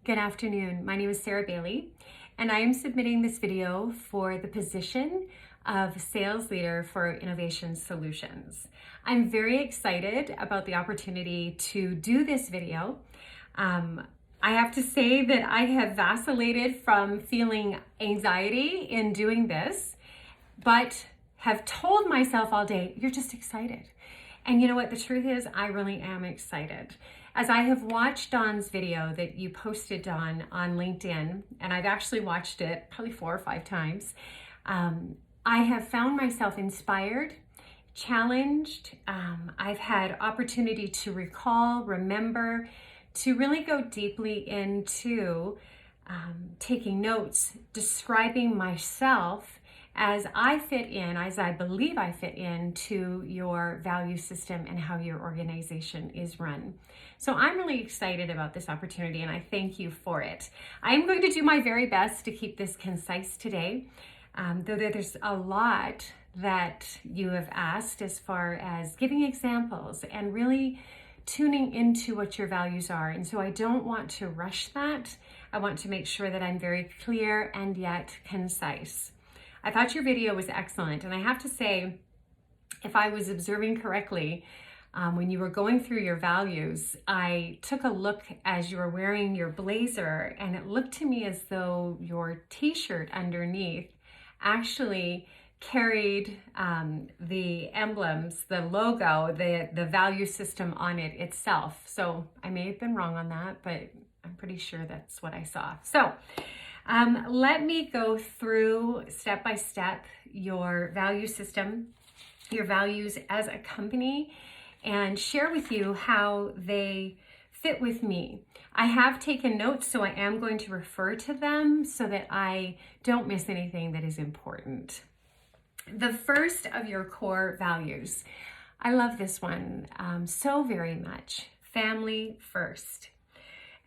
Good afternoon. My name is Sarah Bailey, and I am submitting this video for the position of Sales Leader for Innovation Solutions. I'm very excited about the opportunity to do this video. I have to say that I have vacillated from feeling anxiety in doing this, but have told myself all day, you're just excited. And you know what? The truth is, I really am excited. As I have watched Dawn's video that you posted, Dawn, on LinkedIn, and I've actually watched it probably 4 or 5 times, I have found myself inspired, challenged. I've had opportunity to recall, remember, to really go deeply into taking notes, describing myself as I fit in, as I believe I fit into your value system and how your organization is run. So I'm really excited about this opportunity and I thank you for it. I'm going to do my very best to keep this concise today, though there's a lot that you have asked as far as giving examples and really tuning into what your values are. And so I don't want to rush that. I want to make sure that I'm very clear and yet concise. I thought your video was excellent, and I have to say, if I was observing correctly, when you were going through your values, I took a look as you were wearing your blazer, and it looked to me as though your t-shirt underneath actually carried the emblems, the logo, the value system on it itself. So I may have been wrong on that, but I'm pretty sure that's what I saw. So let me go through step by step your value system, your values as a company, and share with you how they fit with me. I have taken notes, so I am going to refer to them so that I don't miss anything that is important. The first of your core values, I love this one so very much, family first.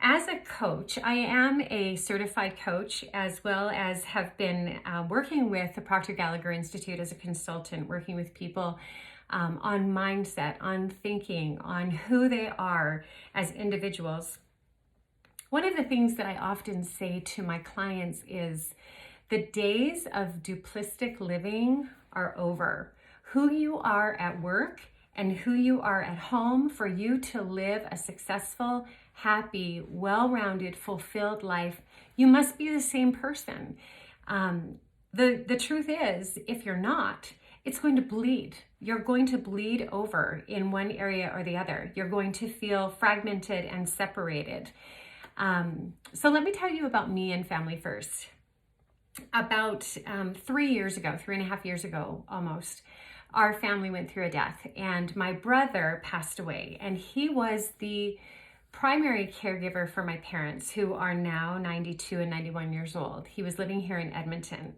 As a coach, I am a certified coach as well as have been working with the Proctor Gallagher Institute as a consultant, working with people on mindset, on thinking, on who they are as individuals. One of the things that I often say to my clients is the days of duplistic living are over. Who you are at work and who you are at home, for you to live a successful, happy, well-rounded, fulfilled life, you must be the same person. The truth is, if you're not, it's going to bleed. You're going to bleed over in one area or the other. You're going to feel fragmented and separated. So let me tell you about me and family first. About 3.5 years ago almost, our family went through a death and my brother passed away, and he was the primary caregiver for my parents, who are now 92 and 91 years old. He was living here in Edmonton.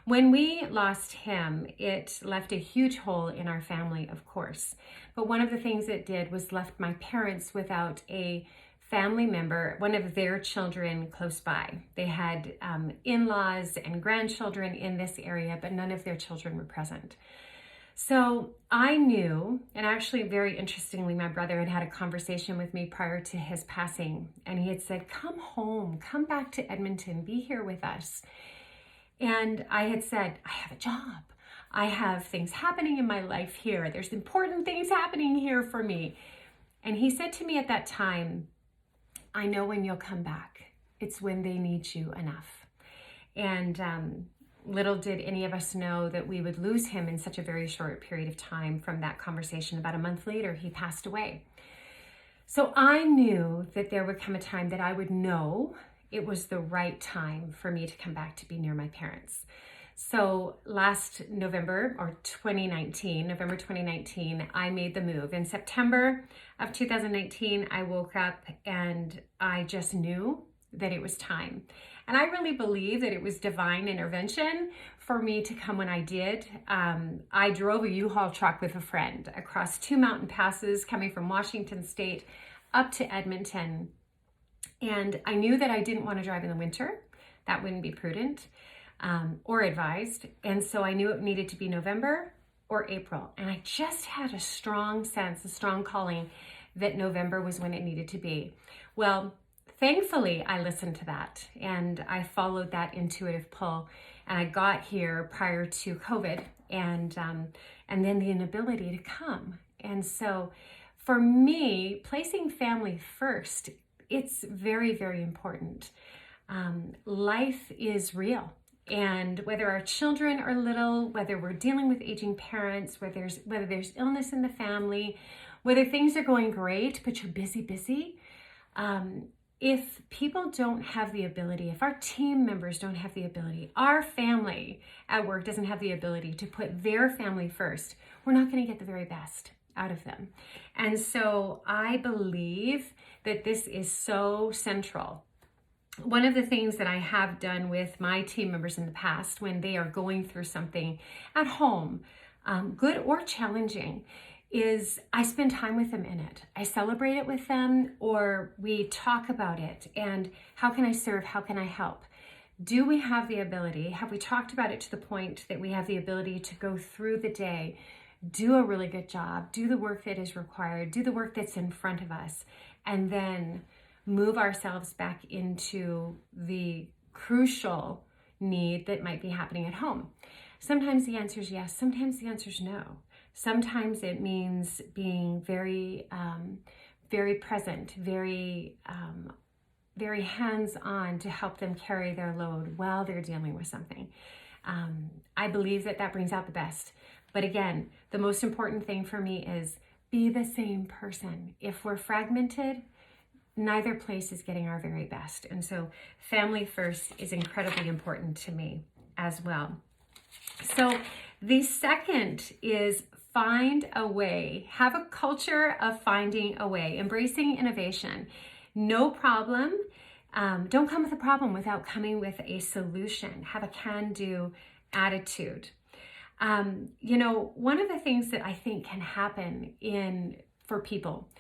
When we lost him, it left a huge hole in our family, of course. But one of the things it did was left my parents without a family member, one of their children close by. They had in-laws and grandchildren in this area, but none of their children were present. So I knew, and actually very interestingly, my brother had had a conversation with me prior to his passing, and he had said, come home, come back to Edmonton, be here with us. And I had said, I have a job. I have things happening in my life here. There's important things happening here for me. And he said to me at that time, I know when you'll come back. It's when they need you enough. And little did any of us know that we would lose him in such a very short period of time from that conversation. About a month later, he passed away. So I knew that there would come a time that I would know it was the right time for me to come back to be near my parents. So last November, or November 2019, I made the move. In September of 2019, I woke up and I just knew that it was time. And I really believe that it was divine intervention for me to come when I did. I drove a U-Haul truck with a friend across 2 mountain passes coming from Washington State up to Edmonton. And I knew that I didn't want to drive in the winter. That wouldn't be prudent or advised. And so I knew it needed to be November or April. And I just had a strong sense, a strong calling that November was when it needed to be. Well, thankfully, I listened to that and I followed that intuitive pull. And I got here prior to COVID and then the inability to come. And so for me, placing family first, it's very, very important. Life is real. And whether our children are little, whether we're dealing with aging parents, whether there's illness in the family, whether things are going great, but you're busy, if people don't have the ability, if our team members don't have the ability, our family at work doesn't have the ability to put their family first, we're not going to get the very best out of them. And so I believe that this is so central. One of the things that I have done with my team members in the past when they are going through something at home, good or challenging, is I spend time with them in it. I celebrate it with them, or we talk about it and how can I serve? How can I help? Do we have the ability? Have we talked about it to the point that we have the ability to go through the day, do a really good job, do the work that is required, do the work that's in front of us, and then move ourselves back into the crucial need that might be happening at home? Sometimes the answer is yes, sometimes the answer is no. Sometimes it means being very, very present, very hands-on to help them carry their load while they're dealing with something. I believe that brings out the best. But again, the most important thing for me is be the same person. If we're fragmented, neither place is getting our very best. And so family first is incredibly important to me as well. So the second is find a way, have a culture of finding a way, embracing innovation. No problem. Don't come with a problem without coming with a solution. Have a can-do attitude. One of the things that I think can happen for people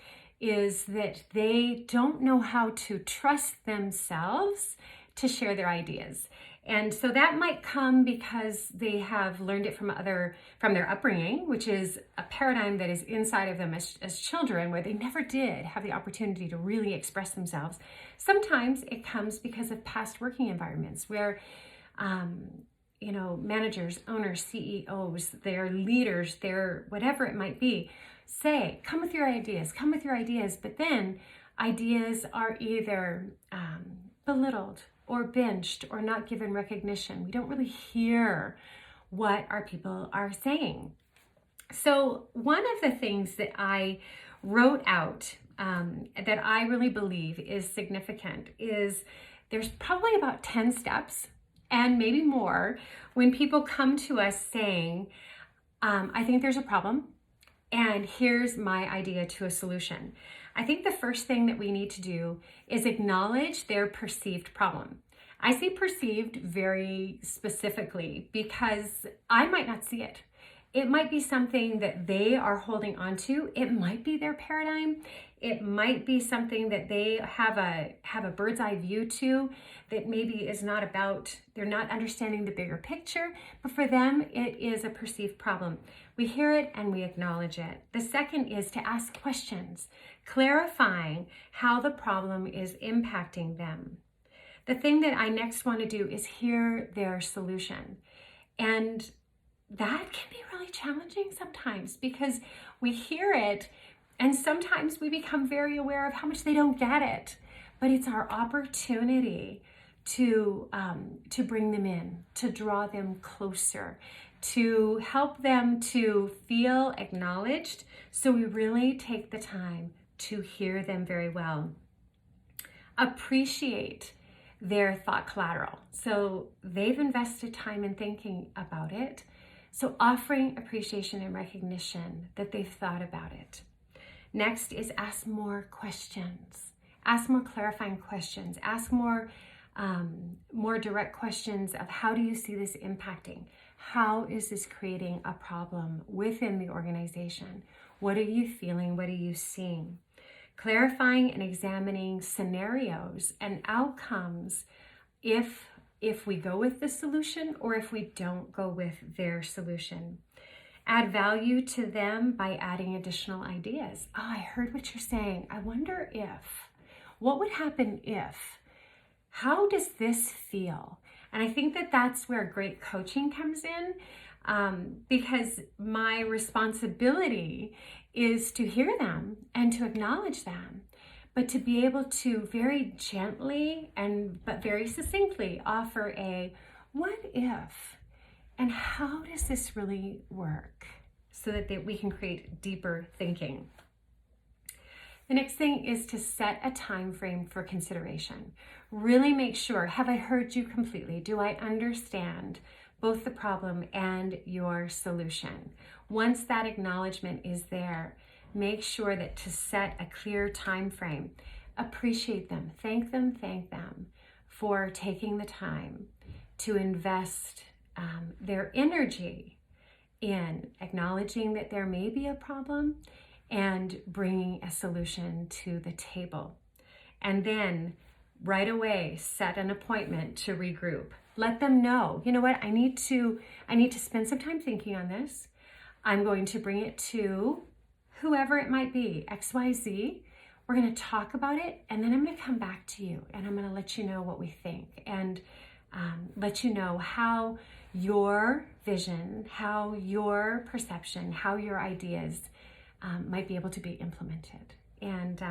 is that they don't know how to trust themselves to share their ideas. And so that might come because they have learned it from their upbringing, which is a paradigm that is inside of them as children, where they never did have the opportunity to really express themselves. Sometimes it comes because of past working environments where, managers, owners, CEOs, their leaders, their whatever it might be, say, come with your ideas, but then ideas are either belittled or benched or not given recognition. We don't really hear what our people are saying. So one of the things that I wrote out that I really believe is significant is there's probably about 10 steps and maybe more when people come to us saying, I think there's a problem and here's my idea to a solution. I think the first thing that we need to do is acknowledge their perceived problem. I say perceived very specifically because I might not see it. It might be something that they are holding on to. It might be their paradigm. It might be something that they have a bird's eye view to that maybe is not about, they're not understanding the bigger picture, but for them, it is a perceived problem. We hear it and we acknowledge it. The second is to ask questions, clarifying how the problem is impacting them. The thing that I next want to do is hear their solution. And that can be really challenging sometimes because we hear it and sometimes we become very aware of how much they don't get it. But it's our opportunity to bring them in, to draw them closer, to help them to feel acknowledged. So we really take the time to hear them very well. Appreciate their thought collateral. So they've invested time in thinking about it. So offering appreciation and recognition that they've thought about it. Next is ask more questions. Ask more clarifying questions. Ask more direct questions of how do you see this impacting? How is this creating a problem within the organization? What are you feeling? What are you seeing? Clarifying and examining scenarios and outcomes if we go with the solution or if we don't go with their solution. Add value to them by adding additional ideas. Oh, I heard what you're saying. I wonder if. What would happen if? How does this feel? And I think that that's where great coaching comes in, because my responsibility is to hear them and to acknowledge them, but to be able to very gently but very succinctly offer a what if, and how does this really work, so that we can create deeper thinking. The next thing is to set a time frame for consideration. Really make sure, have I heard you completely? Do I understand both the problem and your solution? Once that acknowledgement is there, make sure that to set a clear time frame. Appreciate them, thank them for taking the time to invest their energy in acknowledging that there may be a problem and bringing a solution to the table. And then right away, set an appointment to regroup. Let them know, you know what, I need to spend some time thinking on this. I'm going to bring it to whoever it might be, XYZ. We're going to talk about it, and then I'm going to come back to you, and I'm going to let you know what we think, and let you know how your vision, how your perception, how your ideas might be able to be implemented, and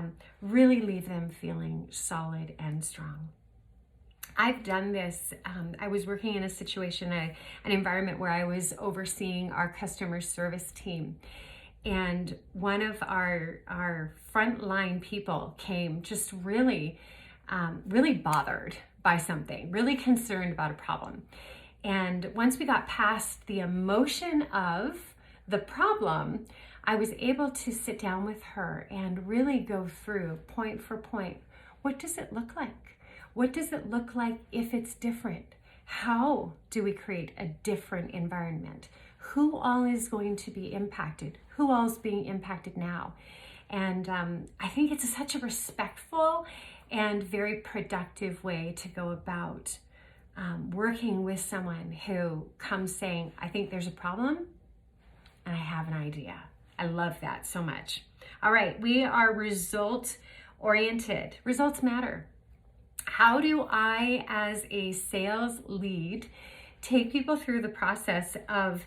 really leave them feeling solid and strong. I've done this. I was working in a situation, an environment where I was overseeing our customer service team. And one of our frontline people came just really bothered by something, really concerned about a problem. And once we got past the emotion of the problem, I was able to sit down with her and really go through point for point. What does it look like? What does it look like if it's different? How do we create a different environment? Who all is going to be impacted? Who all is being impacted now? And I think it's such a respectful and very productive way to go about working with someone who comes saying, I think there's a problem and I have an idea. I love that so much. All right, we are result oriented. Results matter. How do I, as a sales lead, take people through the process of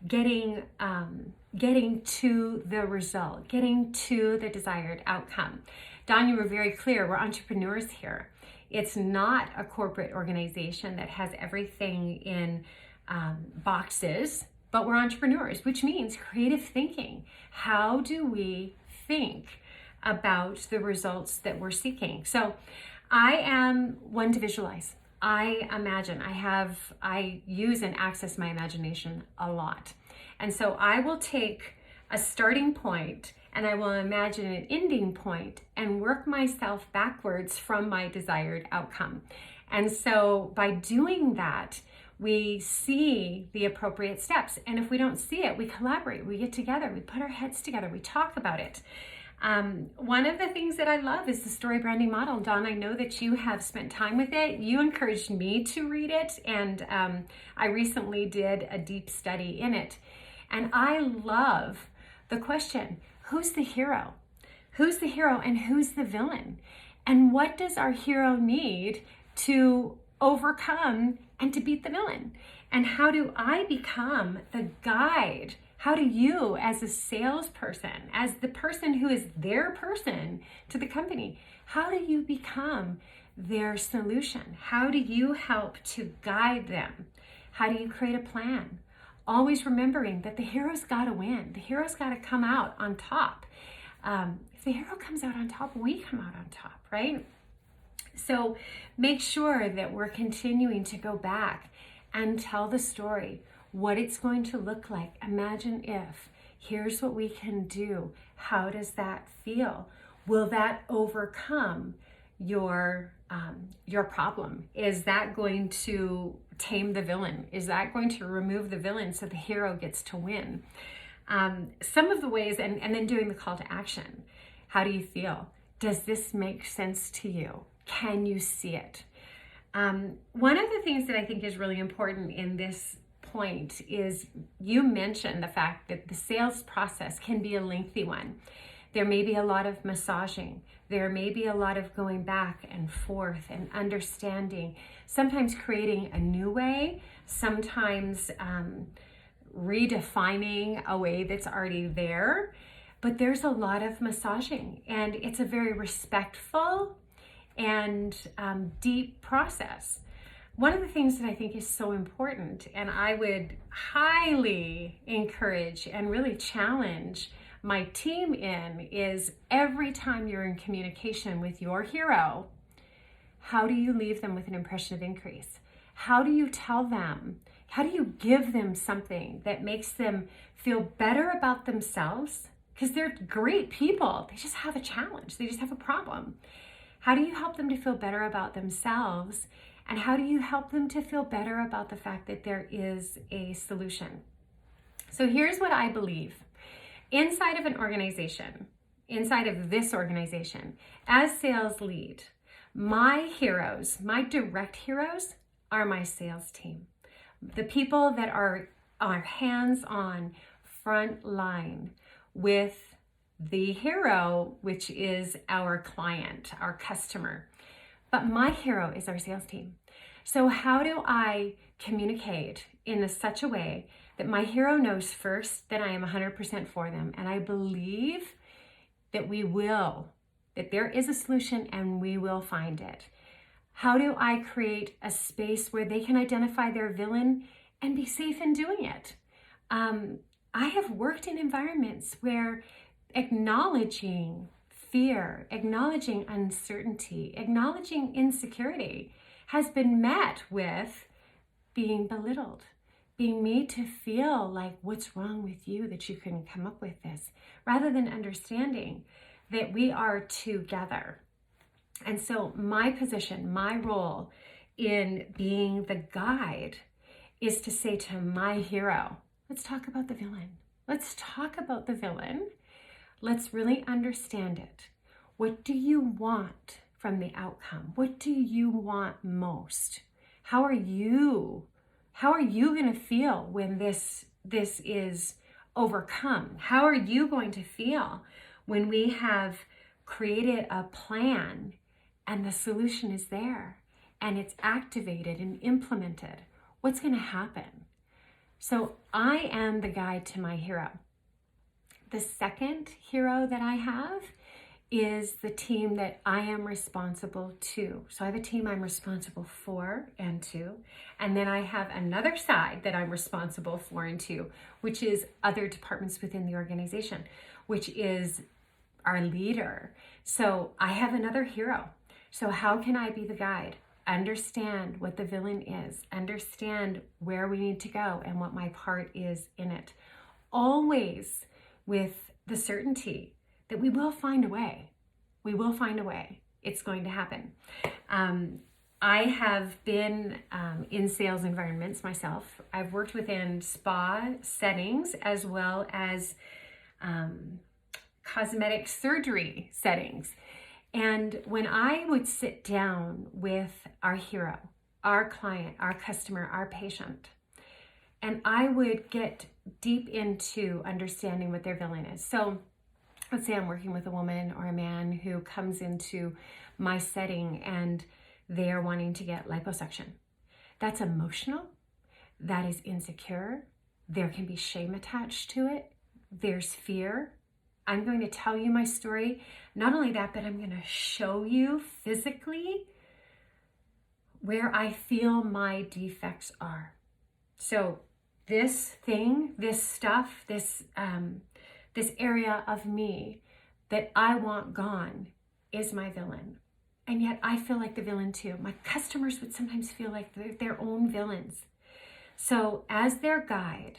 getting to the result, getting to the desired outcome? Dawn, you were very clear. We're entrepreneurs here. It's not a corporate organization that has everything in boxes, but we're entrepreneurs, which means creative thinking. How do we think about the results that we're seeking? So I am one to visualize. I imagine. I use and access my imagination a lot. And so I will take a starting point and I will imagine an ending point and work myself backwards from my desired outcome. And so by doing that, we see the appropriate steps. And if we don't see it, we collaborate, we get together, we put our heads together, we talk about it. One of the things that I love is the story branding model. Dawn, I know that you have spent time with it. You encouraged me to read it, and I recently did a deep study in it. And I love the question, who's the hero? Who's the hero and who's the villain? And what does our hero need to overcome and to beat the villain? And how do I become the guide? How do you, as a salesperson, as the person who is their person to the company, how do you become their solution? How do you help to guide them? How do you create a plan? Always remembering that the hero's got to win. The hero's got to come out on top. If the hero comes out on top, we come out on top, right? So make sure that we're continuing to go back and tell the story, what it's going to look like. Imagine if, here's what we can do. How does that feel? Will that overcome your problem? Is that going to tame the villain? Is that going to remove the villain so the hero gets to win? Some of the ways, and then doing the call to action. How do you feel? Does this make sense to you? Can you see it? One of the things that I think is really important in this point is you mentioned the fact that the sales process can be a lengthy one. There may be a lot of massaging. There may be a lot of going back and forth and understanding, sometimes creating a new way, sometimes redefining a way that's already there. But there's a lot of massaging, and it's a very respectful and deep process. One of the things that I think is so important, and I would highly encourage and really challenge my team in, is every time you're in communication with your hero, how do you leave them with an impression of increase? How do you tell them? How do you give them something that makes them feel better about themselves? Because they're great people. They just have a challenge. They just have a problem. How do you help them to feel better about themselves? And how do you help them to feel better about the fact that there is a solution? So here's what I believe. Inside of an organization, inside of this organization, as sales lead, my heroes, my direct heroes are my sales team. The people that are hands-on, front line with the hero, which is our client, our customer. But my hero is our sales team. So how do I communicate in such a way that my hero knows first that I am 100% for them, and I believe that that there is a solution and we will find it? How do I create a space where they can identify their villain and be safe in doing it? I have worked in environments where acknowledging fear, acknowledging uncertainty, acknowledging insecurity has been met with being belittled, being made to feel like, what's wrong with you that you couldn't come up with this, rather than understanding that we are together. And so my position, my role in being the guide is to say to my hero, let's talk about the villain. Let's talk about the villain. Let's really understand it. What do you want from the outcome? What do you want most? How are you going to feel when this is overcome? How are you going to feel when we have created a plan and the solution is there and it's activated and implemented? What's going to happen? So I am the guide to my hero. The second hero that I have is the team that I am responsible to. So I have a team I'm responsible for and to, and then I have another side that I'm responsible for and to, which is other departments within the organization, which is our leader. So I have another hero. So how can I be the guide? Understand what the villain is, understand where we need to go and what my part is in it. Always with the certainty that we will find a way. We will find a way. It's going to happen. I have been in sales environments myself. I've worked within spa settings as well as cosmetic surgery settings. And when I would sit down with our hero, our client, our customer, our patient, and I would get deep into understanding what their villain is. So let's say I'm working with a woman or a man who comes into my setting and they are wanting to get liposuction. That's emotional. That is insecure. There can be shame attached to it. There's fear. I'm going to tell you my story. Not only that, but I'm going to show you physically where I feel my defects are. So this thing, this stuff, this area of me that I want gone is my villain. And yet I feel like the villain too. My customers would sometimes feel like they're their own villains. So as their guide,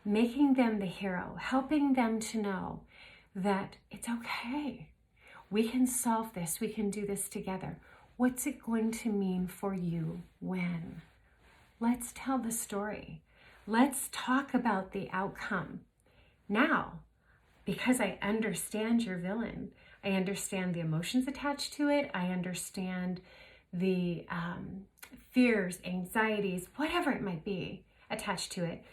making them the hero, helping them to know that it's okay. We can solve this. We can do this together. What's it going to mean for you when? Let's tell the story. Let's talk about the outcome. Now, because I understand your villain, I understand the emotions attached to it. I understand the fears, anxieties, whatever it might be attached to it.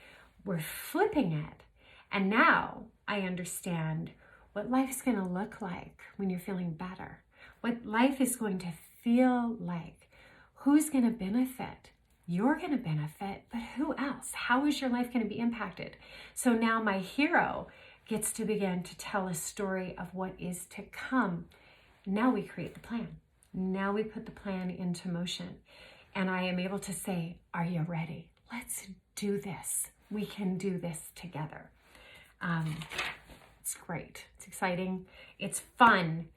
We're flipping it. And now I understand what life is going to look like when you're feeling better, what life is going to feel like, who's going to benefit. You're going to benefit, but who else? How is your life going to be impacted? So now my hero gets to begin to tell a story of what is to come. Now we create the plan. Now we put the plan into motion. And I am able to say, are you ready? Let's do this. We can do this together. It's great. It's exciting. It's fun.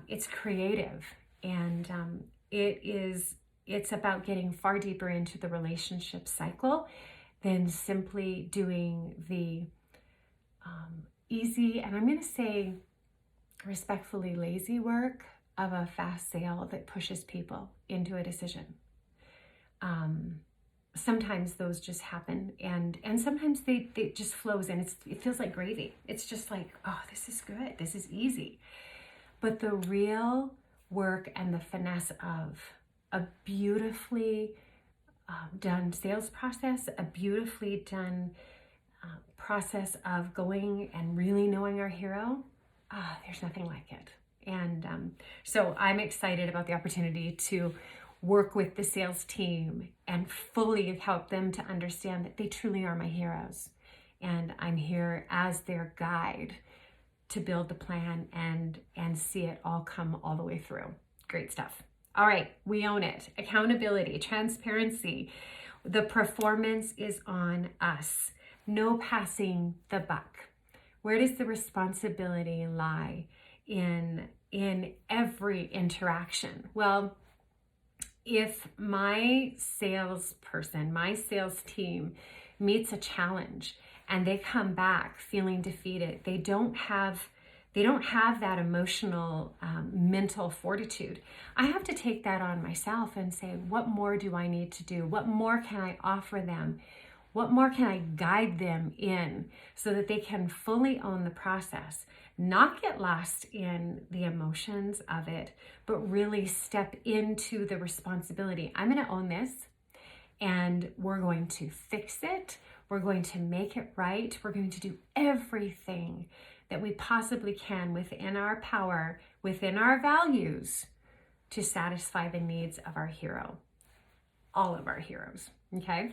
It's creative. And it's about getting far deeper into the relationship cycle than simply doing the easy, and I'm going to say respectfully lazy work of a fast sale that pushes people into a decision. Sometimes those just happen, and sometimes they just flows in. It feels like gravy. It's just like, oh, this is good. This is easy. But the real work and the finesse of a beautifully done sales process, a beautifully done process of going and really knowing our hero, there's nothing like it. And so I'm excited about the opportunity to work with the sales team and fully help them to understand that they truly are my heroes. And I'm here as their guide to build the plan and see it all come all the way through. Great stuff. All right, we own it. Accountability, transparency. The performance is on us. No passing the buck. Where does the responsibility lie in every interaction? Well, if my salesperson, my sales team meets a challenge and they come back feeling defeated, they don't have that emotional, mental fortitude. I have to take that on myself and say, what more do I need to do? What more can I offer them? What more can I guide them in so that they can fully own the process, not get lost in the emotions of it, but really step into the responsibility. I'm going to own this, and we're going to fix it. We're going to make it right. We're going to do everything that we possibly can within our power, within our values, to satisfy the needs of our hero, all of our heroes, okay?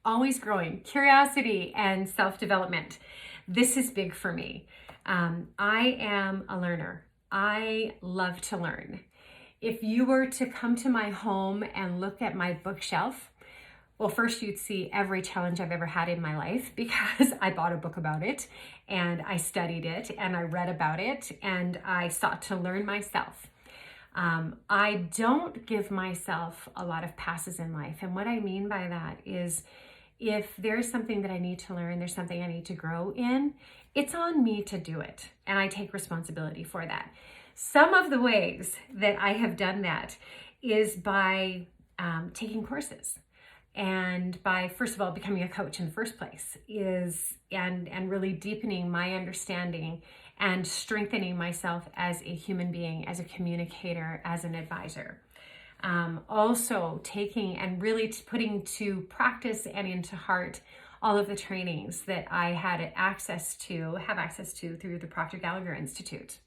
Always growing, curiosity and self-development. This is big for me. I am a learner. I love to learn. If you were to come to my home and look at my bookshelf, well, first you'd see every challenge I've ever had in my life because I bought a book about it and I studied it and I read about it and I sought to learn myself. I don't give myself a lot of passes in life. And what I mean by that is if there's something that I need to learn, there's something I need to grow in, it's on me to do it. And I take responsibility for that. Some of the ways that I have done that is by taking courses. And by, first of all, becoming a coach in the first place and really deepening my understanding and strengthening myself as a human being, as a communicator, as an advisor. Also taking and really putting to practice and into heart all of the trainings that I have access to through the Proctor Gallagher Institute.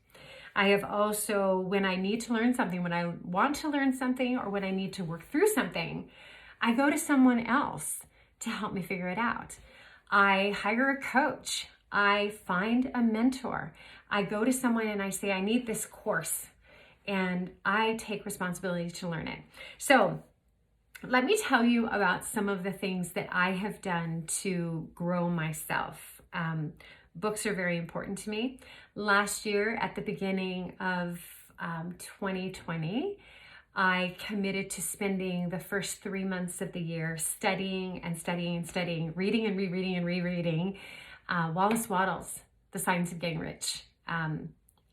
I have also, when I need to learn something, when I want to learn something, or when I need to work through something, I go to someone else to help me figure it out. I hire a coach. I find a mentor. I go to someone and I say, I need this course, and I take responsibility to learn it. So let me tell you about some of the things that I have done to grow myself. Books are very important to me. Last year, at the beginning of 2020, I committed to spending the first 3 months of the year studying and studying and studying, reading and rereading and rereading Wallace Wattles, The Science of Getting Rich. I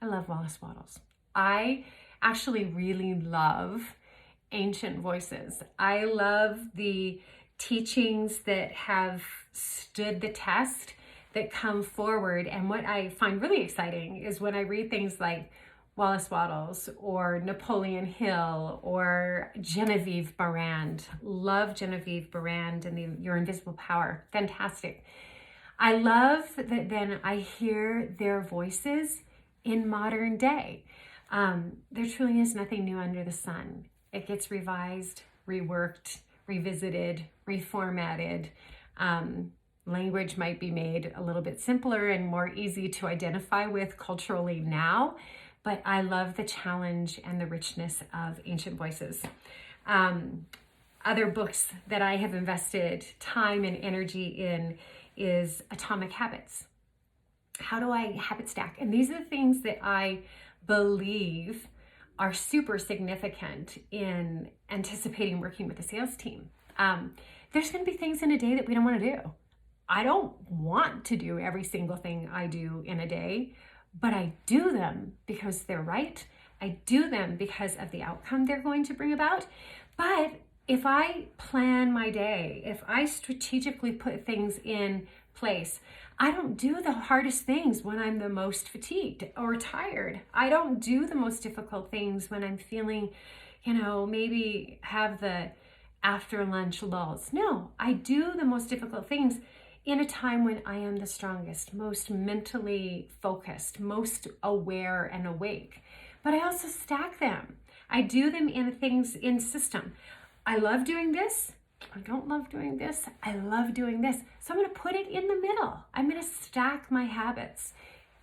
love Wallace Wattles. I actually really love ancient voices. I love the teachings that have stood the test, that come forward. And what I find really exciting is when I read things like Wallace Wattles or Napoleon Hill or Genevieve Barand. Love Genevieve Barand and Your Invisible Power. Fantastic. I love that then I hear their voices in modern day. There truly is nothing new under the sun. It gets revised, reworked, revisited, reformatted. Language might be made a little bit simpler and more easy to identify with culturally now, but I love the challenge and the richness of ancient voices. Other books that I have invested time and energy in is Atomic Habits. How do I habit stack? And these are the things that I believe are super significant in anticipating working with a sales team. There's going to be things in a day that we don't want to do. I don't want to do every single thing I do in a day, but I do them because they're right. I do them because of the outcome they're going to bring about. But if I plan my day, if I strategically put things in place, I don't do the hardest things when I'm the most fatigued or tired. I don't do the most difficult things when I'm feeling, maybe have the after lunch lulls. No, I do the most difficult things in a time when I am the strongest, most mentally focused, most aware and awake. But I also stack them. I do them in things in system. I love doing this. I don't love doing this. I love doing this. So I'm going to put it in the middle. I'm going to stack my habits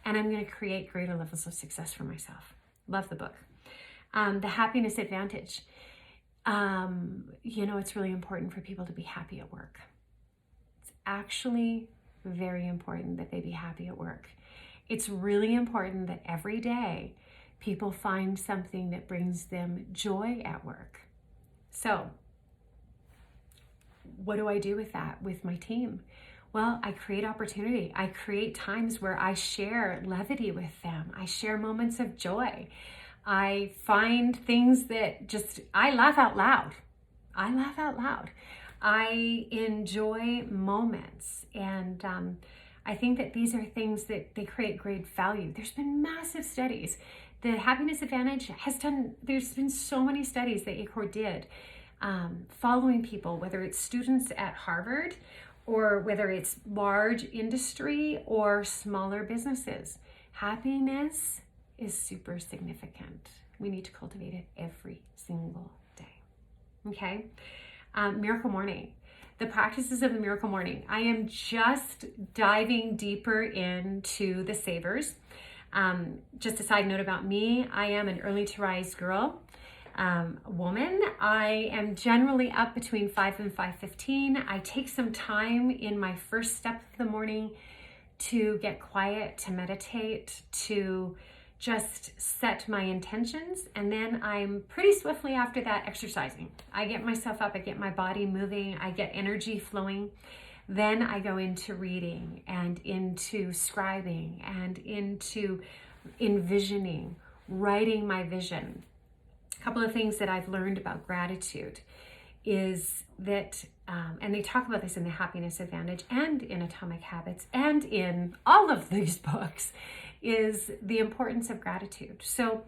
and I'm going to create greater levels of success for myself. Love the book. The Happiness Advantage. It's really important for people to be happy at work. It's actually very important that they be happy at work. It's really important that every day people find something that brings them joy at work. So, what do I do with that with my team? Well, I create opportunity. I create times where I share levity with them. I share moments of joy. I find things that I laugh out loud. I laugh out loud. I enjoy moments. And I think that these are things that they create great value. There's been massive studies. The Happiness Advantage there's been so many studies that ACOR did following people, whether it's students at Harvard or whether it's large industry or smaller businesses. Happiness is super significant. We need to cultivate it every single day. Okay? Miracle Morning. The practices of the Miracle Morning. I am just diving deeper into the savers. Just a side note about me, I am an early to rise girl, woman. I am generally up between 5 and 5:15. I take some time in my first step of the morning to get quiet, to meditate, to just set my intentions, and then I'm pretty swiftly after that exercising. I get myself up, I get my body moving, I get energy flowing. Then I go into reading and into scribing and into envisioning, writing my vision. A couple of things that I've learned about gratitude is that, and they talk about this in the Happiness Advantage and in Atomic Habits and in all of these books, is the importance of gratitude. So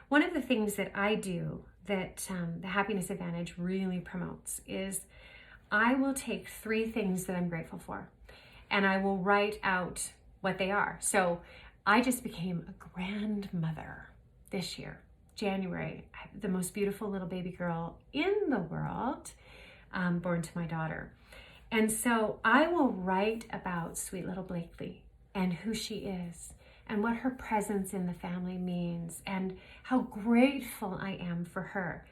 one of the things that I do that the Happiness Advantage really promotes is I will take 3 things that I'm grateful for and I will write out what they are. So I just became a grandmother this year, January. I have the most beautiful little baby girl in the world, born to my daughter. And so I will write about sweet little Blakely and who she is and what her presence in the family means and how grateful I am for her.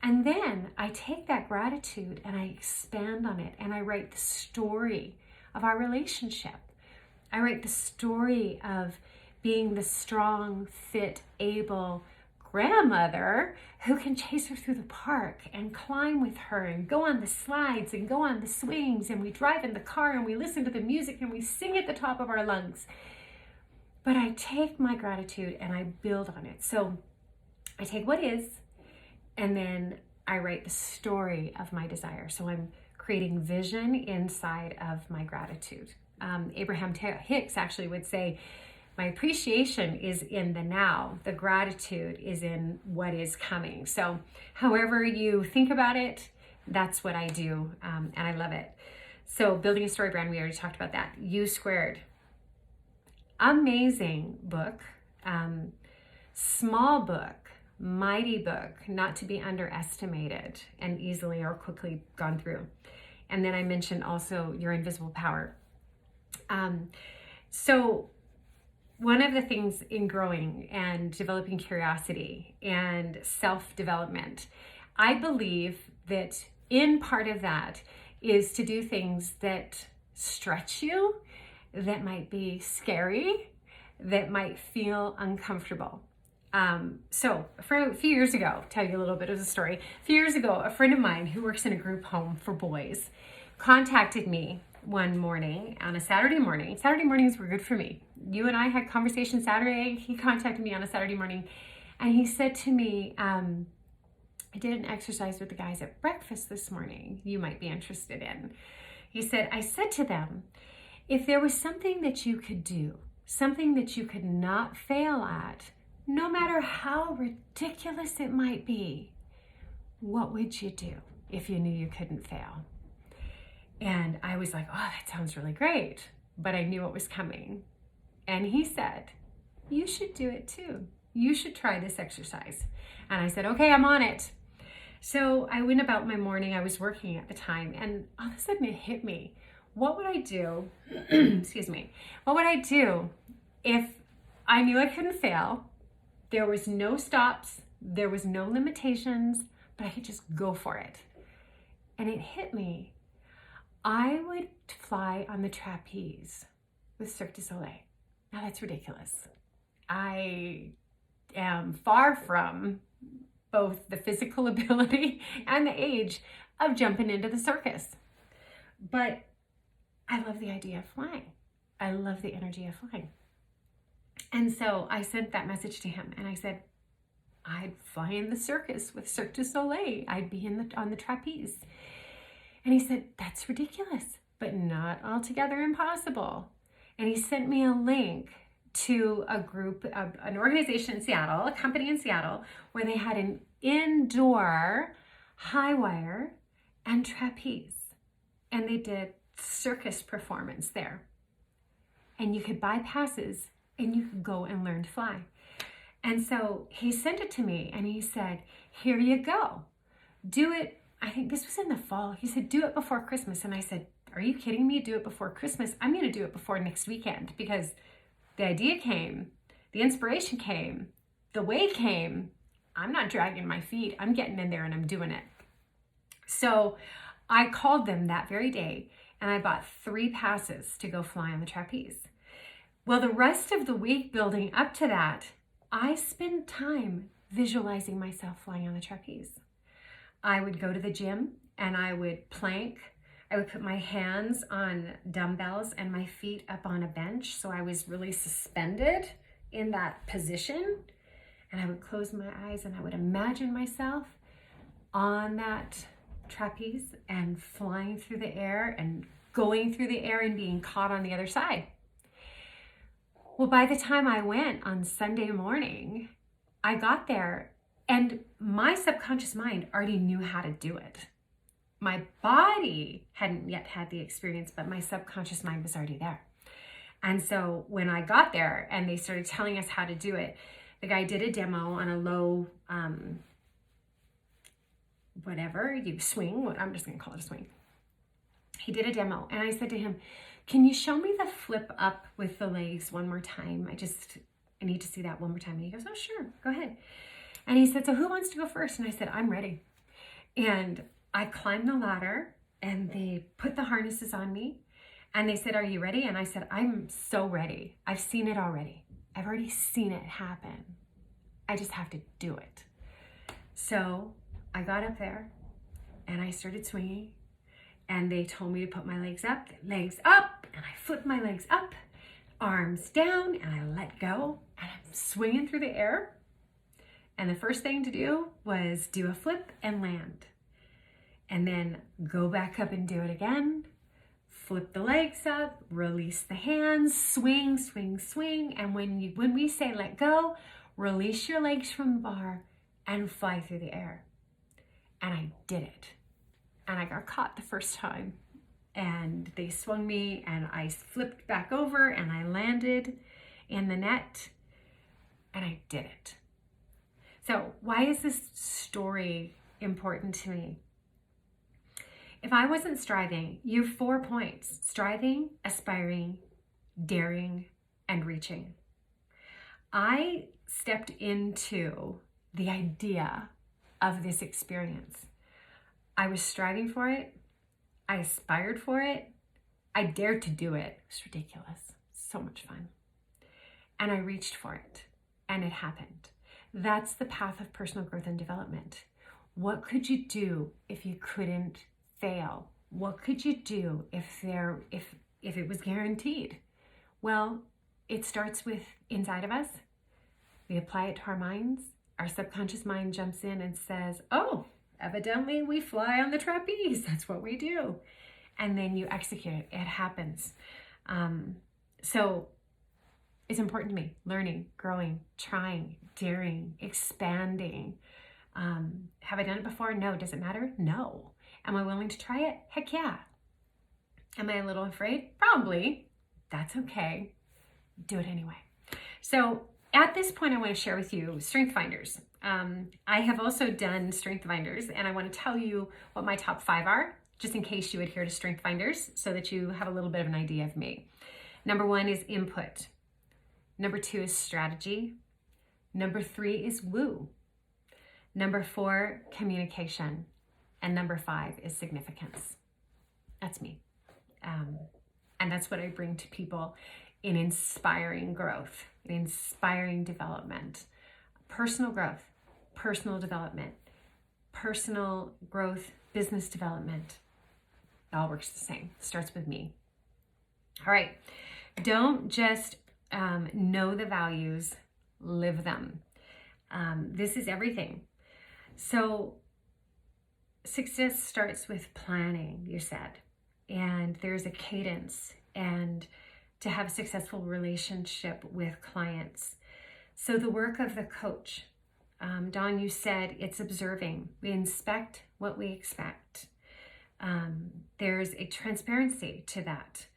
And then I take that gratitude and I expand on it and I write the story of our relationship. I write the story of being the strong, fit, able grandmother who can chase her through the park and climb with her and go on the slides and go on the swings, and we drive in the car and we listen to the music and we sing at the top of our lungs. But I take my gratitude and I build on it. So I take what is, and then I write the story of my desire. So I'm creating vision inside of my gratitude. Abraham Hicks actually would say, my appreciation is in the now. The gratitude is in what is coming. So however you think about it, that's what I do, and I love it. So Building a Story Brand, we already talked about that. U Squared, amazing book, small book, mighty book, not to be underestimated and easily or quickly gone through. And then I mentioned also Your Invisible Power. So one of the things in growing and developing curiosity and self-development, I believe that in part of that is to do things that stretch you, that might be scary, that might feel uncomfortable. So for a few years ago, tell you a little bit of the story. A few years ago, a friend of mine who works in a group home for boys contacted me one morning on a Saturday morning. Saturday mornings were good for me. You and I had conversation Saturday. He contacted me on a Saturday morning and he said to me, I did an exercise with the guys at breakfast this morning you might be interested in. He said, I said to them, if there was something that you could do, something that you could not fail at, no matter how ridiculous it might be, what would you do if you knew you couldn't fail? And I was like, oh, that sounds really great. But I knew it was coming. And he said, you should do it too. You should try this exercise. And I said, okay, I'm on it. So I went about my morning. I was working at the time. And all of a sudden it hit me. What would I do? Excuse me. What would I do if I knew I couldn't fail? There was no stops. There was no limitations, but I could just go for it. And it hit me. I would fly on the trapeze with Cirque du Soleil. Now that's ridiculous. I am far from both the physical ability and the age of jumping into the circus. But I love the idea of flying. I love the energy of flying. And so I sent that message to him and I said, I'd fly in the circus with Cirque du Soleil. I'd be on the trapeze. And he said, that's ridiculous, but not altogether impossible. And he sent me a link to a group, an organization in Seattle, a company in Seattle, where they had an indoor high wire and trapeze. And they did circus performance there. And you could buy passes and you could go and learn to fly. And so he sent it to me and he said, here you go. Do it. I think this was in the fall. He said, do it before Christmas. And I said, are you kidding me? Do it before Christmas? I'm going to do it before next weekend because the idea came, the inspiration came, the way came. I'm not dragging my feet. I'm getting in there and I'm doing it. So I called them that very day and I bought 3 passes to go fly on the trapeze. Well, the rest of the week building up to that, I spent time visualizing myself flying on the trapeze. I would go to the gym and I would plank. I would put my hands on dumbbells and my feet up on a bench. So I was really suspended in that position. And I would close my eyes and I would imagine myself on that trapeze and flying through the air and going through the air and being caught on the other side. Well, by the time I went on Sunday morning, I got there and my subconscious mind already knew how to do it. My body hadn't yet had the experience, but my subconscious mind was already there. And so when I got there and they started telling us how to do it, the guy did a demo on a low, whatever you swing. I'm just going to call it a swing. He did a demo and I said to him, can you show me the flip up with the legs one more time? I need to see that one more time. And he goes, oh, sure, go ahead. And he said, so who wants to go first? And I said, I'm ready. And I climbed the ladder and they put the harnesses on me and they said, are you ready? And I said, I'm so ready. I've seen it already. I've already seen it happen. I just have to do it. So I got up there and I started swinging and they told me to put my legs up, and I flipped my legs up, arms down, and I let go and I'm swinging through the air. And the first thing to do was do a flip and land. And then go back up and do it again. Flip the legs up, release the hands, swing, swing, swing. And when we say let go, release your legs from the bar and fly through the air. And I did it. And I got caught the first time. and they swung me and I flipped back over and I landed in the net and I did it. So why is this story important to me? If I wasn't striving, you have 4 points: striving, aspiring, daring, and reaching. I stepped into the idea of this experience. I was striving for it. I aspired for it. I dared to do it. It was ridiculous. So much fun. And I reached for it. And it happened. That's the path of personal growth and development. What could you do if you couldn't fail? What could you do if it was guaranteed? Well, it starts with inside of us. We apply it to our minds. Our subconscious mind jumps in and says, oh, evidently we fly on the trapeze. That's what we do. And then you execute it. It happens. So it's important to me. Learning, growing, trying, daring, expanding. Have I done it before? No. Does it matter? No. Am I willing to try it? Heck yeah. Am I a little afraid? Probably. That's okay. Do it anyway. So at this point, I want to share with you Strength Finders. I have also done Strength Finders, and I want to tell you what my top 5 are, just in case you adhere to Strength Finders, so that you have a little bit of an idea of me. Number 1 is input. Number 2 is strategy. Number 3 is woo. Number 4, communication. And number 5 is significance. That's me. And that's what I bring to people in inspiring growth, in inspiring development, personal growth, personal development, personal growth, business development. It all works the same. It starts with me. All right. Don't just know the values, live them. This is everything. So success starts with planning, you said, and there's a cadence, and to have a successful relationship with clients. So the work of the coach, Dawn, you said it's observing. We inspect what we expect. There's a transparency to that.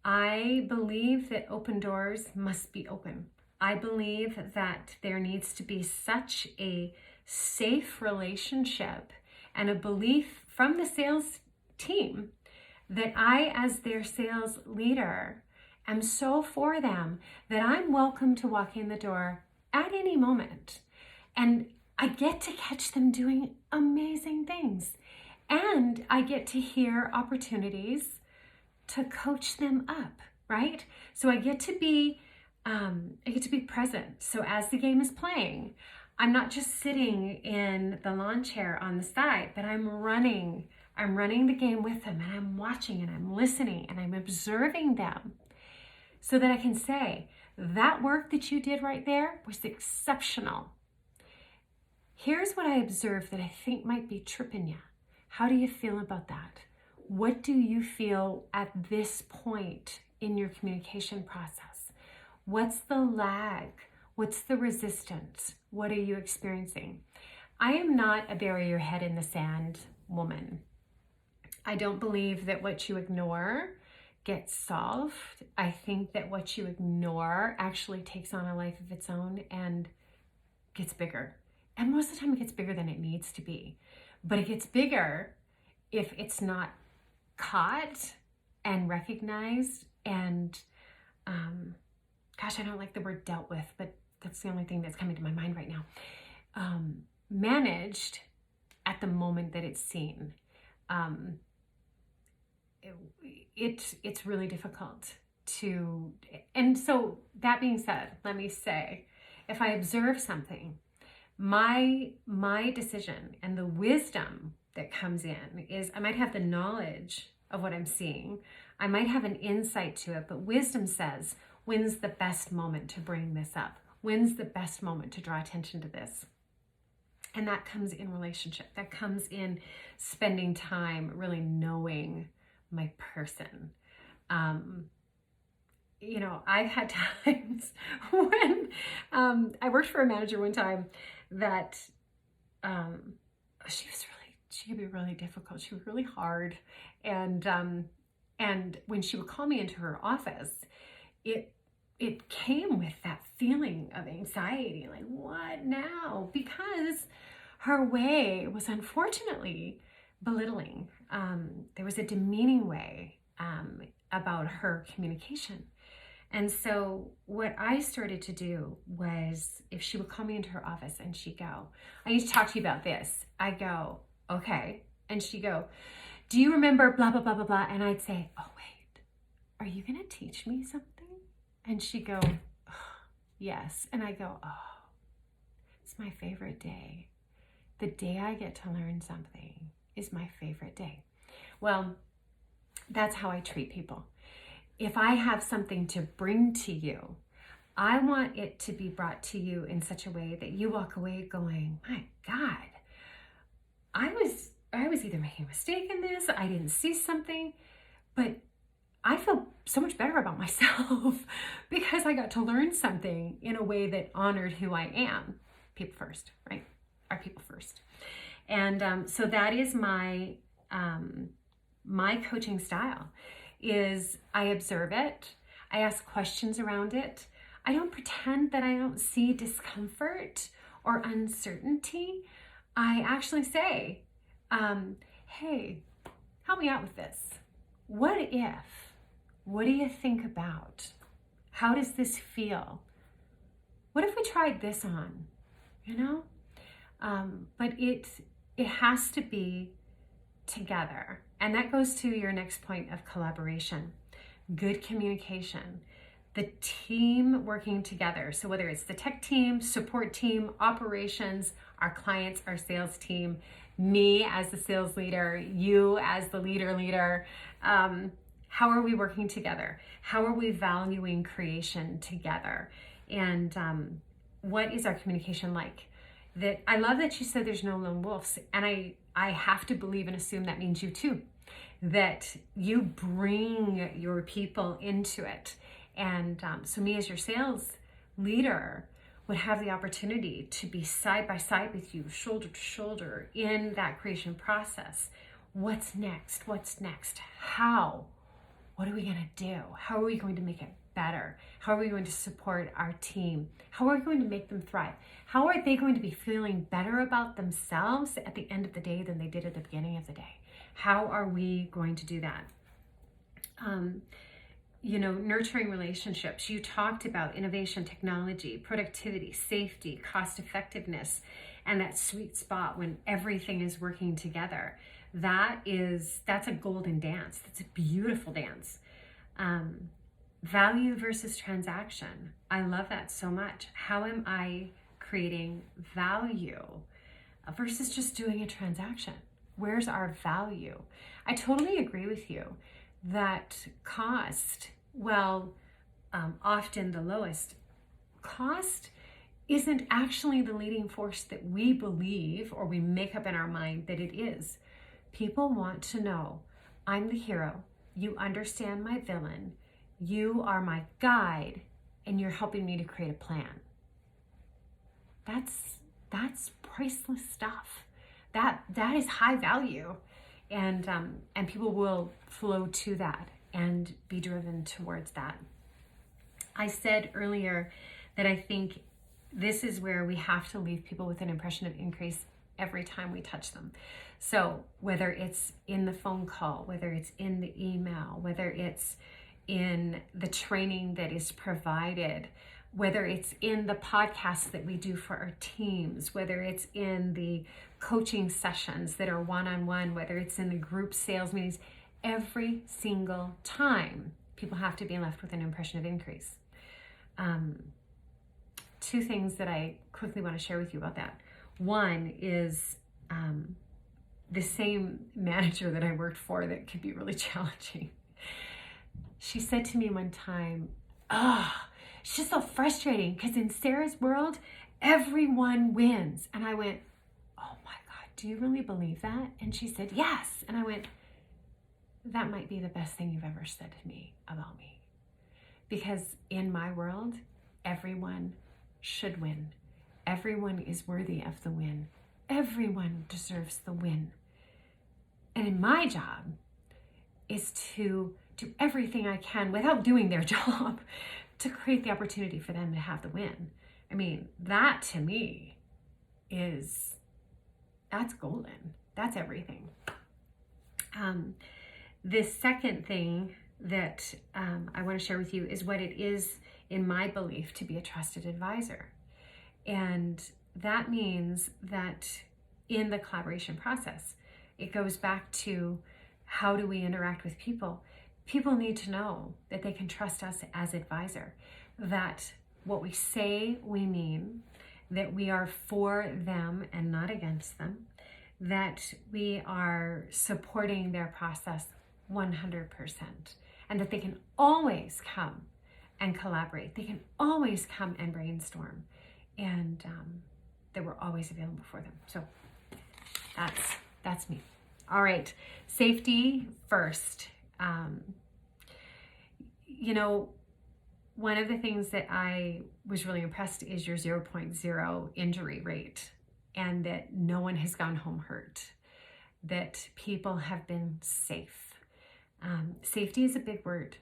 I believe that open doors must be open. I believe that there needs to be such a safe relationship and a belief from the sales team that I, as their sales leader, am so for them that I'm welcome to walk in the door at any moment. And I get to catch them doing amazing things. And I get to hear opportunities to coach them up, right? So I get to be present. So as the game is playing, I'm not just sitting in the lawn chair on the side, but I'm running the game with them, and I'm watching and I'm listening and I'm observing them so that I can say, that work that you did right there was exceptional. Here's what I observed that I think might be tripping you. How do you feel about that? What do you feel at this point in your communication process? What's the lag? What's the resistance? What are you experiencing? I am not a bury your head in the sand woman. I don't believe that what you ignore gets solved. I think that what you ignore actually takes on a life of its own and gets bigger. And most of the time it gets bigger than it needs to be. But it gets bigger if it's not caught and recognized and, I don't like the word dealt with, but that's the only thing that's coming to my mind right now. Managed at the moment that it's seen. It's really difficult to, and so that being said, let me say, if I observe something, my decision and the wisdom that comes in is I might have the knowledge of what I'm seeing. I might have an insight to it, but wisdom says, when's the best moment to bring this up? When's the best moment to draw attention to this? And that comes in relationship. That comes in spending time really knowing my person. I've had times when I worked for a manager one time that she could be really difficult. She was really hard. And And when she would call me into her office, it came with that feeling of anxiety, like, what now? Because her way was unfortunately belittling. There was a demeaning way about her communication. And so what I started to do was, if she would call me into her office and she'd go, I need to talk to you about this. I go, okay. And she'd go, do you remember blah, blah, blah, blah, blah? And I'd say, oh, wait, are you going to teach me something? And she'd go, oh, yes. And I go, oh, it's my favorite day. The day I get to learn something is my favorite day. Well, that's how I treat people. If I have something to bring to you, I want it to be brought to you in such a way that you walk away going, my God, I was either making a mistake in this, I didn't see something, but I feel so much better about myself because I got to learn something in a way that honored who I am. People first, right? Our people first. And so that is my coaching style. Is I observe it, I ask questions around it. I don't pretend that I don't see discomfort or uncertainty. I actually say, hey, help me out with this. What if? What do you think about? How does this feel? What if we tried this on? You know? But it has to be together. And that goes to your next point of collaboration, good communication, the team working together. So whether it's the tech team, support team, operations, our clients, our sales team, me as the sales leader, you as the leader, how are we working together? How are we valuing creation together? And what is our communication like? That I love that you said there's no lone wolves, and I have to believe and assume that means you too, that you bring your people into it. And so me as your sales leader would have the opportunity to be side by side with you, shoulder to shoulder in that creation process. What's next? What's next? How? What are we going to do? How are we going to make it better? How are we going to support our team? How are we going to make them thrive? How are they going to be feeling better about themselves at the end of the day than they did at the beginning of the day? How are we going to do that? Nurturing relationships. You talked about innovation, technology, productivity, safety, cost effectiveness, and that sweet spot when everything is working together. That's a golden dance. That's a beautiful dance. Value versus transaction. I love that so much. How am I creating value versus just doing a transaction? Where's our value? I totally agree with you that cost, often the lowest cost, isn't actually the leading force that we believe or we make up in our mind that it is. People want to know, I'm the hero, you understand my villain, you are my guide, and you're helping me to create a plan. That's priceless stuff. That is high value, and people will flow to that and be driven towards that. I said earlier that I think this is where we have to leave people with an impression of increase every time we touch them. So whether it's in the phone call, whether it's in the email, whether it's in the training that is provided, whether it's in the podcasts that we do for our teams, whether it's in the coaching sessions that are one-on-one, whether it's in the group sales meetings, every single time people have to be left with an impression of increase. Two things that I quickly want to share with you about that. One is the same manager that I worked for that could be really challenging. She said to me one time, it's just so frustrating because in Sarah's world, everyone wins. And I went, oh my God, do you really believe that? And she said, yes. And I went, that might be the best thing you've ever said to me about me. Because in my world, everyone should win. Everyone is worthy of the win. Everyone deserves the win. And in my job is to do everything I can without doing their job to create the opportunity for them to have the win. I mean, that to me that's golden. That's everything. The second thing that I want to share with you is what it is in my belief to be a trusted advisor. And that means that in the collaboration process, it goes back to how do we interact with people? People need to know that they can trust us as advisor, that what we say we mean, that we are for them and not against them, that we are supporting their process 100%, and that they can always come and collaborate. They can always come and brainstorm, and that we're always available for them. So that's me. All right, safety first. One of the things that I was really impressed is your 0.0 injury rate, and that no one has gone home hurt, that people have been safe. Safety is a big word,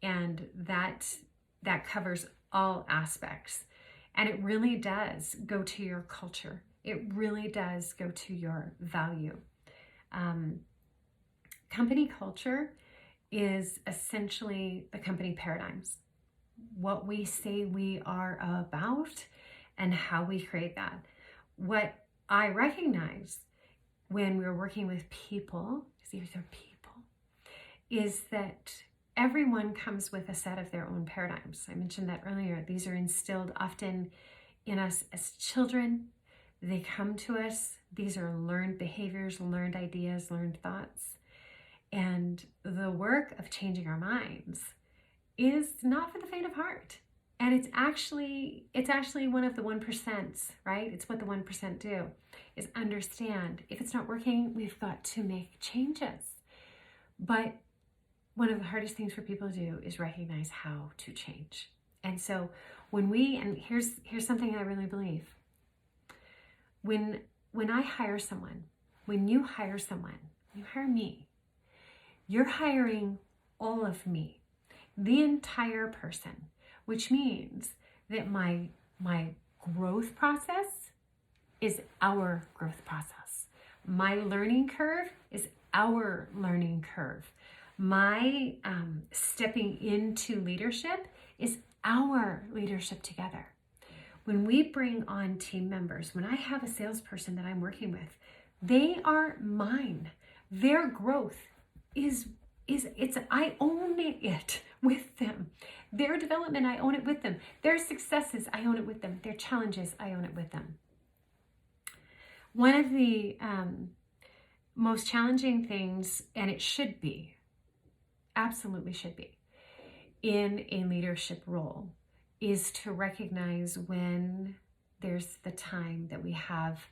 and that covers all aspects. And it really does go to your culture. It really does go to your value. Company culture is essentially the company paradigms, what we say we are about and how we create that. What I recognize when we're working with people, because these are people, is that everyone comes with a set of their own paradigms. I mentioned that earlier. These are instilled often in us as children. They come to us. These are learned behaviors, learned ideas, learned thoughts. And the work of changing our minds is not for the faint of heart. And it's actually one of the 1%, right? It's what the 1% do, is understand if it's not working, we've got to make changes. But one of the hardest things for people to do is recognize how to change. And so here's something I really believe. When I hire someone, when you hire someone, you hire me, you're hiring all of me, the entire person, which means that my growth process is our growth process. My learning curve is our learning curve. My stepping into leadership is our leadership together. When we bring on team members, when I have a salesperson that I'm working with, they are mine. Their growth I own it with them. Their development, I own it with them. Their successes, I own it with them. Their challenges, I own it with them. One of the most challenging things, and it should be, absolutely should be, in a leadership role, is to recognize when there's the time that we have.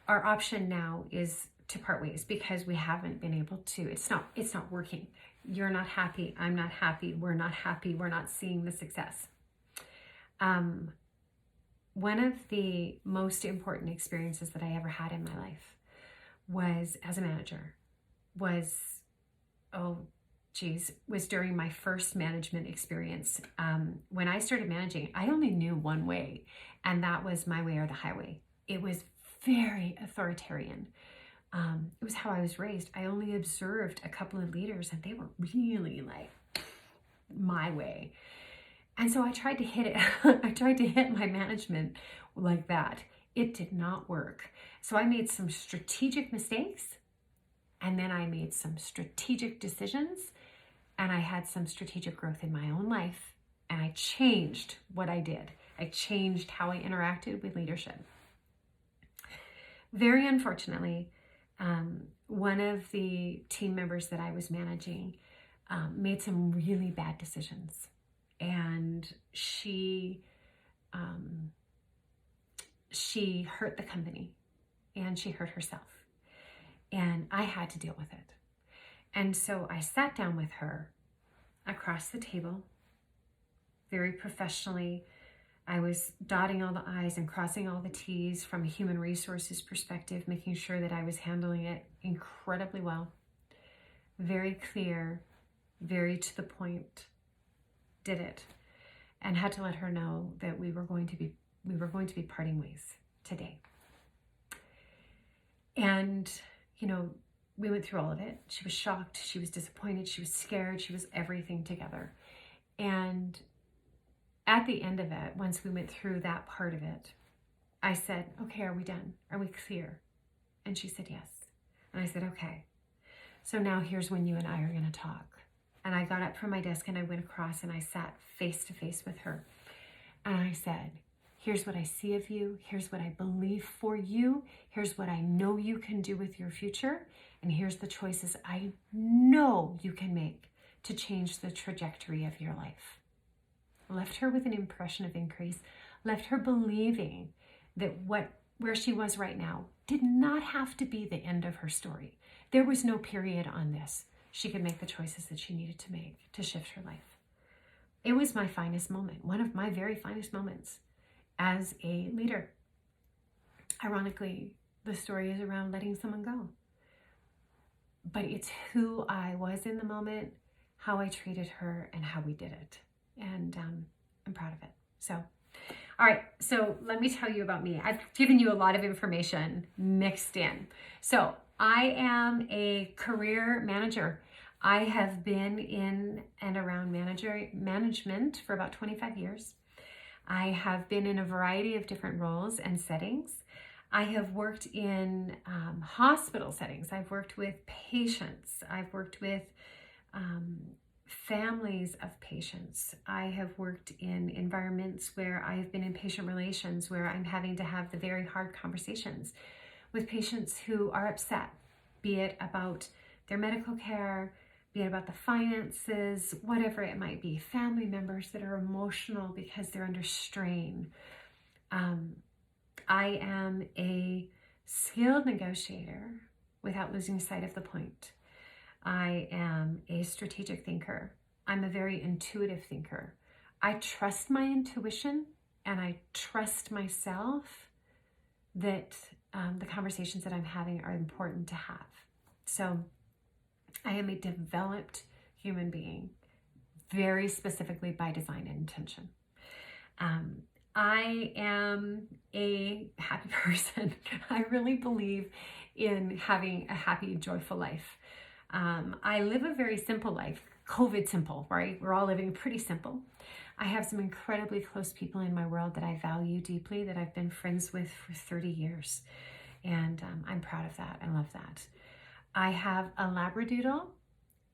Our option now is to part ways because we haven't been able to. It's not working. You're not happy. I'm not happy. We're not happy. We're not seeing the success. One of the most important experiences that I ever had in my life was as a manager, was during my first management experience. When I started managing, I only knew one way, and that was my way or the highway. It was very authoritarian. It was how I was raised. I only observed a couple of leaders, and they were really like my way. And so I tried to hit it. I tried to hit my management like that. It did not work. So I made some strategic mistakes, and then I made some strategic decisions, and I had some strategic growth in my own life, and I changed what I did. I changed how I interacted with leadership. Very unfortunately, one of the team members that I was managing made some really bad decisions, and she hurt the company, and she hurt herself, and I had to deal with it. And so I sat down with her across the table, very professionally. I was dotting all the I's and crossing all the T's from a human resources perspective, making sure that I was handling it incredibly well. Very clear very to the point, did it, and had to let her know that we were going to be parting ways today. And, you know, we went through all of it. She was shocked, she was disappointed, she was scared, she was everything together. And at the end of it, once we went through that part of it, I said, okay, are we done? Are we clear? And she said, yes. And I said, okay. So now here's when you and I are going to talk. And I got up from my desk and I went across and I sat face to face with her. And I said, here's what I see of you. Here's what I believe for you. Here's what I know you can do with your future. And here's the choices I know you can make to change the trajectory of your life. Left her with an impression of increase, left her believing that where she was right now did not have to be the end of her story. There was no period on this. She could make the choices that she needed to make to shift her life. It was my finest moment, one of my very finest moments as a leader. Ironically, the story is around letting someone go. But it's who I was in the moment, how I treated her, and how we did it. And I'm proud of it. So, all right, so let me tell you about me. I've given you a lot of information mixed in. So I am a career manager. I have been in and around management for about 25 years. I have been in a variety of different roles and settings. I have worked in hospital settings. I've worked with patients. I've worked with families of patients. I have worked in environments where I have been in patient relations, where I'm having to have the very hard conversations with patients who are upset, be it about their medical care, be it about the finances, whatever it might be, family members that are emotional because they're under strain. I am a skilled negotiator without losing sight of the point. I am a strategic thinker. I'm a very intuitive thinker. I trust my intuition and I trust myself that the conversations that I'm having are important to have. So I am a developed human being, very specifically by design and intention. I am a happy person. I really believe in having a happy, joyful life. I live a very simple life, COVID simple, right? We're all living pretty simple. I have some incredibly close people in my world that I value deeply, that I've been friends with for 30 years. And I'm proud of that. I love that. I have a Labradoodle.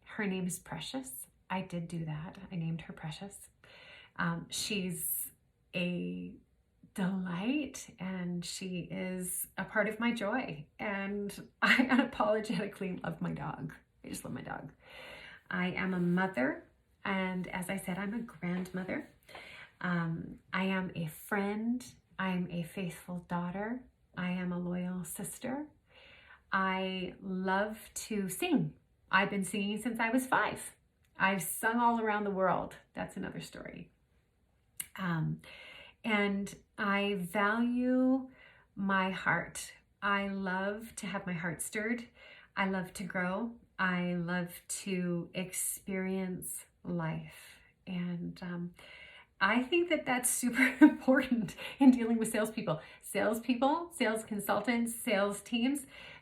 Her name is Precious. I did do that. I named her Precious. She's a delight and she is a part of my joy. And I unapologetically love my dog. I just love my dog. I am a mother. And as I said, I'm a grandmother. I am a friend. I'm a faithful daughter. I am a loyal sister. I love to sing. I've been singing since I was 5. I've sung all around the world. That's another story. And I value my heart. I love to have my heart stirred. I love to grow. I love to experience life. And I think that that's super important in dealing with salespeople. Salespeople, sales consultants, sales teams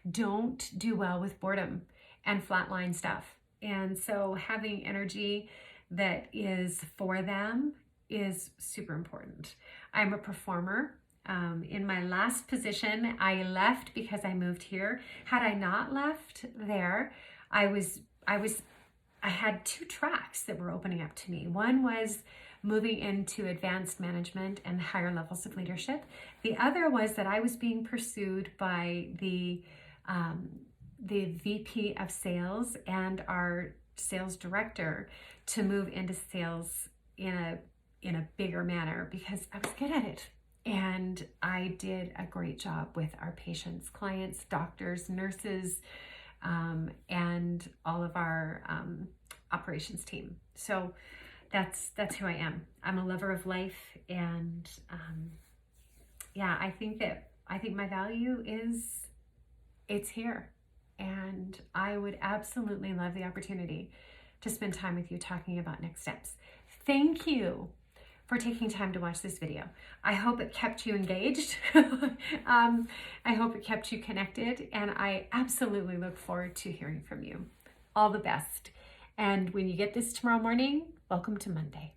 don't do well with boredom and flatline stuff. And so having energy that is for them is super important. I'm a performer. In my last position, I left because I moved here. Had I not left there, I had 2 tracks that were opening up to me. One was moving into advanced management and higher levels of leadership. The other was that I was being pursued by the VP of sales and our sales director to move into sales in a bigger manner because I was good at it. And I did a great job with our patients, clients, doctors, nurses, and all of our operations team. So that's who I am. I'm a lover of life, and I think my value is it's here, and I would absolutely love the opportunity to spend time with you talking about next steps. Thank you for taking time to watch this video. I hope it kept you engaged. I hope it kept you connected, and I absolutely look forward to hearing from you. All the best. And when you get this tomorrow morning, welcome to Monday.